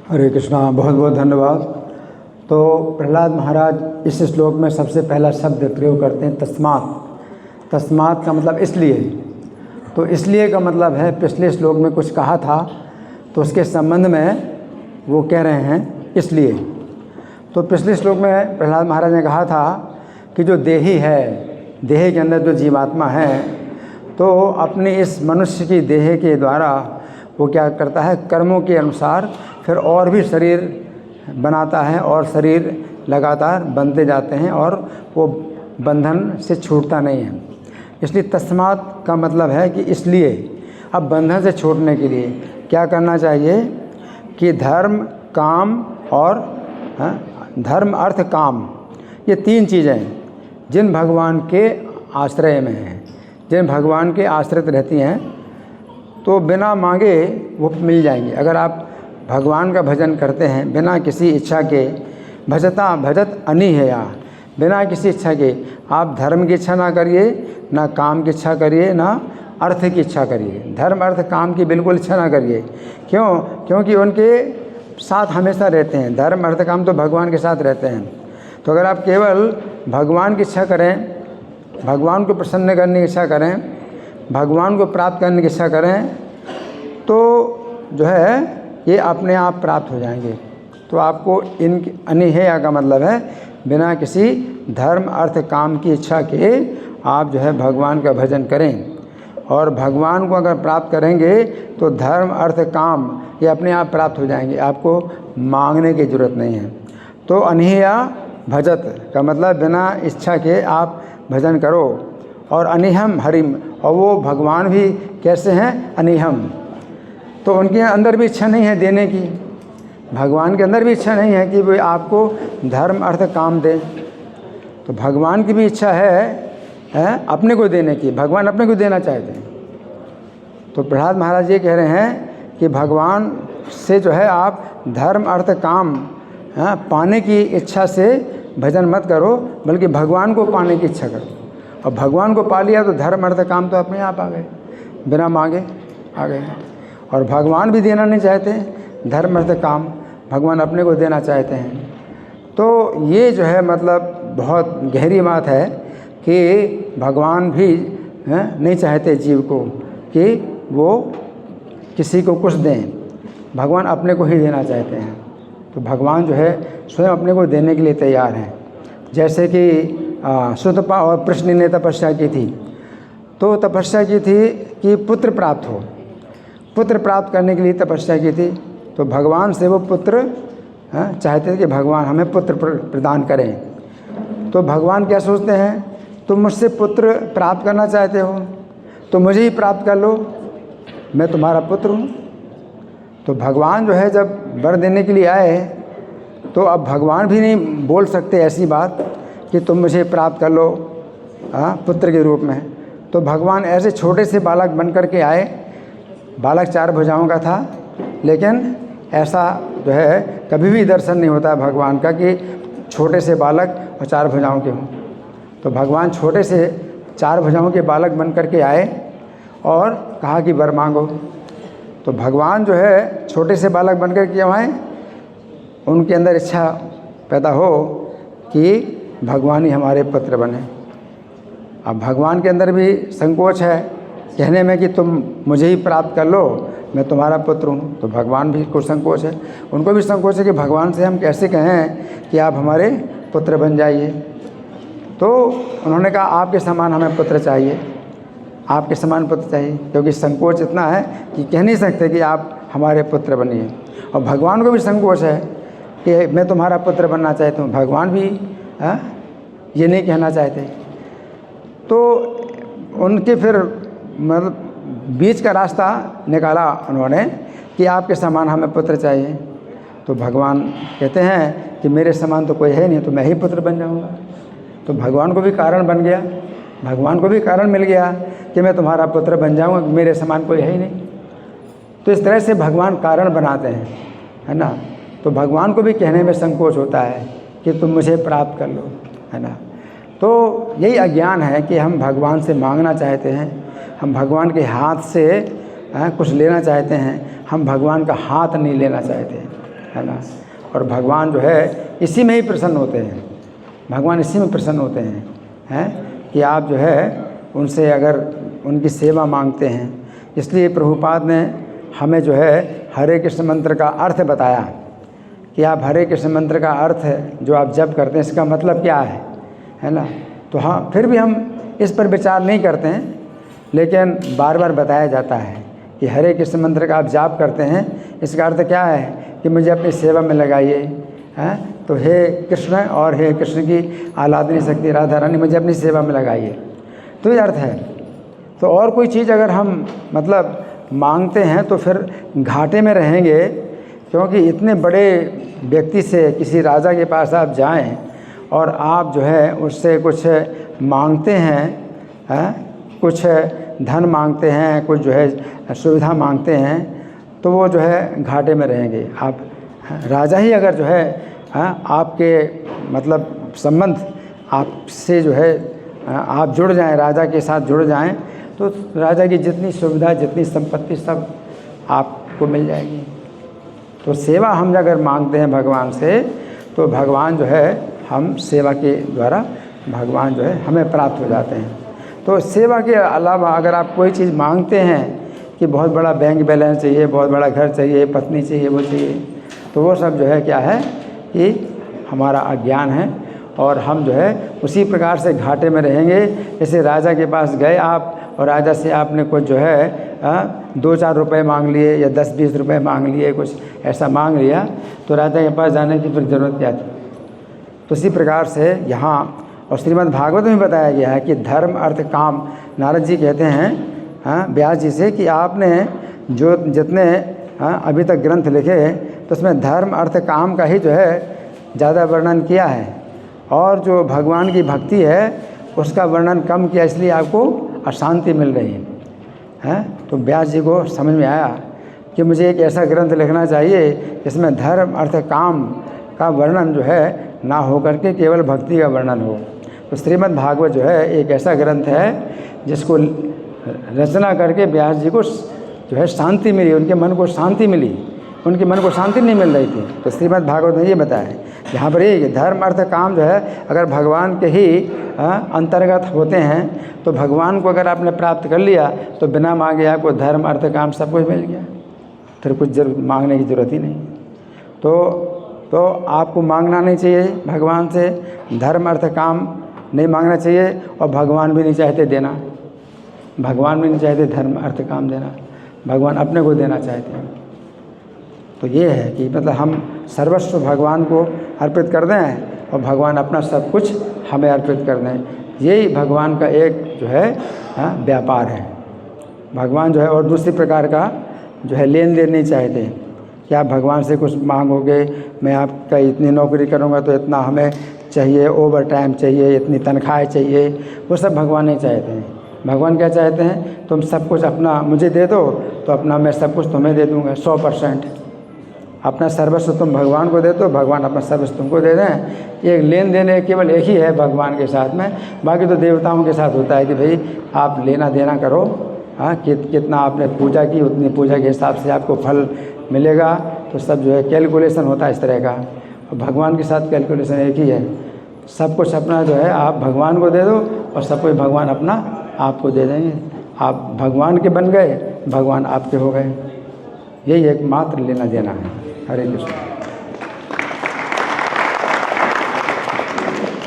हरे कृष्णा। बहुत बहुत धन्यवाद। तो प्रहलाद महाराज इस श्लोक में सबसे पहला शब्द प्रयोग करते हैं तस्मात्। तस्मात् का मतलब इसलिए। तो इसलिए का मतलब है पिछले श्लोक में कुछ कहा था तो उसके संबंध में वो कह रहे हैं इसलिए। तो पिछले श्लोक में प्रहलाद महाराज ने कहा था कि जो देही है, देह के अंदर जो जीवात्मा है, तो अपनी इस मनुष्य की देह के द्वारा वो क्या करता है, कर्मों के अनुसार फिर और भी शरीर बनाता है और शरीर लगातार बनते जाते हैं और वो बंधन से छूटता नहीं है। इसलिए तस्मात् का मतलब है कि इसलिए अब बंधन से छूटने के लिए क्या करना चाहिए कि धर्म, काम और धर्म, अर्थ, काम, ये तीन चीज़ें जिन भगवान के आश्रय में हैं, जिन भगवान के आश्रित रहती हैं, तो बिना मांगे वो मिल जाएंगे। अगर आप भगवान का भजन करते हैं बिना किसी इच्छा के, भजता भजत अनिहया, बिना किसी इच्छा के, आप धर्म की इच्छा ना करिए, ना काम की इच्छा करिए, ना अर्थ की इच्छा करिए। धर्म, अर्थ, काम की बिल्कुल इच्छा ना करिए। क्यों? क्योंकि उनके साथ हमेशा रहते हैं। धर्म, अर्थ, काम तो भगवान के साथ रहते हैं। तो अगर आप केवल भगवान की इच्छा करें, भगवान को प्रसन्न करने की इच्छा करें, भगवान को प्राप्त करने की इच्छा करें, तो जो है ये अपने आप प्राप्त हो जाएंगे। तो आपको इन अनिहेया का मतलब है बिना किसी धर्म, अर्थ, काम की इच्छा के आप जो है भगवान का भजन करें। और भगवान को अगर प्राप्त करेंगे तो धर्म, अर्थ, काम ये अपने आप प्राप्त हो जाएंगे, आपको मांगने की ज़रूरत नहीं है। तो अनिहेया भजत का मतलब बिना इच्छा के आप भजन करो। और अनिहम हरिम, और वो भगवान भी कैसे हैं? अनिहम। तो उनके अंदर भी इच्छा नहीं है देने की, भगवान के अंदर भी इच्छा नहीं है कि वे आपको धर्म, अर्थ, काम दें। तो भगवान की भी इच्छा है अपने को देने की, भगवान अपने को देना चाहते हैं। तो प्रहलाद महाराज ये कह रहे हैं कि भगवान से जो है आप धर्म, अर्थ, काम पाने की इच्छा से भजन मत करो, बल्कि भगवान को पाने की इच्छा करो। और भगवान को पा लिया तो धर्म, अर्थ, काम तो अपने आप आ गए, बिना मांगे आ गए। और भगवान भी देना नहीं चाहते, धर्म, अर्थ, काम भगवान अपने को देना चाहते हैं। तो ये जो है मतलब बहुत गहरी बात है कि भगवान भी नहीं चाहते जीव को कि वो किसी को कुछ दें, भगवान अपने को ही देना चाहते हैं। तो भगवान जो है स्वयं अपने को देने के लिए तैयार हैं। जैसे कि सुतपा और प्रश्न ने तपस्या की थी, तो तपस्या की थी कि पुत्र प्राप्त हो, पुत्र प्राप्त करने के लिए तपस्या की थी। तो भगवान से वो पुत्र चाहते थे कि भगवान हमें पुत्र प्रदान करें। तो भगवान क्या सोचते हैं, तुम मुझसे पुत्र प्राप्त करना चाहते हो तो मुझे ही प्राप्त कर लो, मैं तुम्हारा पुत्र हूँ। तो भगवान जो है जब वर देने के लिए आए, तो अब भगवान भी नहीं बोल सकते ऐसी बात कि तुम मुझे प्राप्त कर लो पुत्र के रूप में। तो भगवान ऐसे छोटे से बालक बन कर के आए। बालक 4 भुजाओं का था, लेकिन ऐसा जो है कभी भी दर्शन नहीं होता भगवान का कि छोटे से बालक और 4 भुजाओं के हों। तो भगवान छोटे से 4 भुजाओं के बालक बन कर के आए और कहा कि वर मांगो। तो भगवान जो है छोटे से बालक बन कर के आए, उनके अंदर इच्छा पैदा हो कि भगवान ही हमारे पुत्र बने। अब भगवान के अंदर भी संकोच है कहने में कि तुम मुझे ही प्राप्त कर लो, मैं तुम्हारा पुत्र हूँ। तो भगवान भी को संकोच है, उनको भी संकोच है कि भगवान से हम कैसे कहें कि आप हमारे पुत्र बन जाइए। तो उन्होंने कहा आपके समान हमें पुत्र चाहिए, आपके समान पुत्र चाहिए, क्योंकि संकोच इतना है कि कह नहीं सकते कि आप हमारे पुत्र बनिए। और भगवान को भी संकोच है कि मैं तुम्हारा पुत्र बनना चाहता हूँ, भगवान भी ये नहीं कहना चाहते। तो उनके फिर मतलब बीच का रास्ता निकाला उन्होंने कि आपके समान हमें पुत्र चाहिए। तो भगवान कहते हैं कि मेरे समान तो कोई है नहीं, तो मैं ही पुत्र बन जाऊंगा। तो भगवान को भी कारण बन गया, भगवान को भी कारण मिल गया कि मैं तुम्हारा पुत्र बन जाऊंगा, मेरे समान कोई है ही नहीं। तो इस तरह से भगवान कारण बनाते हैं, है ना। तो भगवान को भी कहने में संकोच होता है कि तुम मुझे प्राप्त कर लो, है ना। तो यही अज्ञान है कि हम भगवान से मांगना चाहते हैं, हम भगवान के हाथ से कुछ लेना चाहते हैं, हम भगवान का हाथ नहीं लेना चाहते। है ना। और भगवान जो है इसी में ही प्रसन्न होते हैं, भगवान इसी में प्रसन्न होते हैं कि आप जो है उनसे अगर उनकी सेवा मांगते हैं। इसलिए प्रभुपाद ने हमें जो है हरे कृष्ण मंत्र का अर्थ बताया कि आप हरे कृष्ण मंत्र का अर्थ जो आप जप करते हैं इसका मतलब क्या है ना। तो हाँ, फिर भी हम इस पर विचार नहीं करते हैं, लेकिन बार बार बताया जाता है कि हरे कृष्ण मंत्र का आप जाप करते हैं, इसका अर्थ क्या है कि मुझे अपनी सेवा में लगाइए। हैं तो हे कृष्ण और हे कृष्ण की आराधनी शक्ति राधा रानी, मुझे अपनी सेवा में लगाइए, तो ये अर्थ है। तो और कोई चीज़ अगर हम मतलब मांगते हैं तो फिर घाटे में रहेंगे, क्योंकि इतने बड़े व्यक्ति से किसी राजा के पास आप जाएं और आप जो है उससे कुछ मांगते हैं, कुछ धन मांगते हैं, कुछ जो है सुविधा मांगते हैं, तो वो जो है घाटे में रहेंगे आप। राजा ही अगर जो है आपके मतलब संबंध आपसे जो है आप जुड़ जाएं, राजा के साथ जुड़ जाएं, तो राजा की जितनी सुविधा जितनी संपत्ति सब आपको मिल जाएगी। तो सेवा हम अगर मांगते हैं भगवान से, तो भगवान जो है हम सेवा के द्वारा भगवान जो है हमें प्राप्त हो जाते हैं। तो सेवा के अलावा अगर आप कोई चीज़ मांगते हैं कि बहुत बड़ा बैंक बैलेंस चाहिए, बहुत बड़ा घर चाहिए, पत्नी चाहिए, वो चाहिए, तो वो सब जो है क्या है कि हमारा अज्ञान है, और हम जो है उसी प्रकार से घाटे में रहेंगे। जैसे राजा के पास गए आप और राजा से आपने कुछ जो है 2-4 रुपये मांग लिए या 10-20 रुपये मांग लिए, कुछ ऐसा मांग लिया, तो राजा के पास जाने की फिर ज़रूरत क्या थी। तो इसी प्रकार से यहाँ और श्रीमद् भागवत में बताया गया है कि धर्म अर्थ काम, नारद जी कहते हैं व्यास जी से कि आपने जो जितने अभी तक ग्रंथ लिखे तो उसमें धर्म अर्थ काम का ही जो है ज़्यादा वर्णन किया है, और जो भगवान की भक्ति है उसका वर्णन कम किया, इसलिए आपको अशांति मिल रही है। तो व्यास जी को समझ में आया कि मुझे एक ऐसा ग्रंथ लिखना चाहिए जिसमें धर्म अर्थ काम का वर्णन जो है ना हो करके केवल भक्ति का वर्णन हो। तो श्रीमद् भागवत जो है एक ऐसा ग्रंथ है जिसको रचना करके व्यास जी को जो है शांति मिली, उनके मन को शांति मिली, उनके मन को शांति नहीं मिल रही थी। तो श्रीमद् भागवत ने ये बताया है यहाँ पर ये धर्म अर्थ काम जो है अगर भगवान के ही अंतर्गत होते हैं, तो भगवान को अगर आपने प्राप्त कर लिया तो बिना मांगे आपको धर्म अर्थ काम सब कुछ मिल गया, फिर कुछ मांगने की ज़रूरत ही नहीं। तो आपको मांगना नहीं चाहिए भगवान से, धर्म अर्थ काम नहीं मांगना चाहिए, और भगवान भी नहीं चाहते देना, भगवान भी नहीं चाहते धर्म अर्थ काम देना, भगवान अपने को देना चाहते हैं। तो ये है कि मतलब हम सर्वस्व भगवान को अर्पित कर दें और भगवान अपना सब कुछ हमें अर्पित कर दें। यही भगवान का एक जो है व्यापार है। भगवान जो है और दूसरी प्रकार का जो है लेन देन नहीं चाहते कि आप भगवान से कुछ मांगोगे, मैं आपका इतनी नौकरी करूँगा तो इतना हमें चाहिए, ओवर टाइम चाहिए, इतनी तनख्वाह चाहिए, वो सब भगवान नहीं चाहते हैं। भगवान क्या चाहते हैं, तुम सब कुछ अपना मुझे दे दो तो अपना मैं सब कुछ तुम्हें दे दूँगा 100%। अपना सर्वस्व तुम भगवान को दे दो, भगवान अपना सर्वस्व तुमको दे दें। एक लेन देन केवल एक ही है भगवान के साथ में, बाकी तो देवताओं के साथ होता है कि भाई आप लेना देना करो, कितना आपने पूजा की उतनी पूजा के हिसाब से आपको फल मिलेगा। तो सब जो है कैलकुलेशन होता है इस तरह का। और भगवान के साथ कैलकुलेशन एक ही है, सब कुछ अपना जो है आप भगवान को दे दो और सब कुछ भगवान अपना आपको दे देंगे। आप भगवान के बन गए, भगवान आपके हो गए। यही एकमात्र लेना देना है। हरे कृष्ण।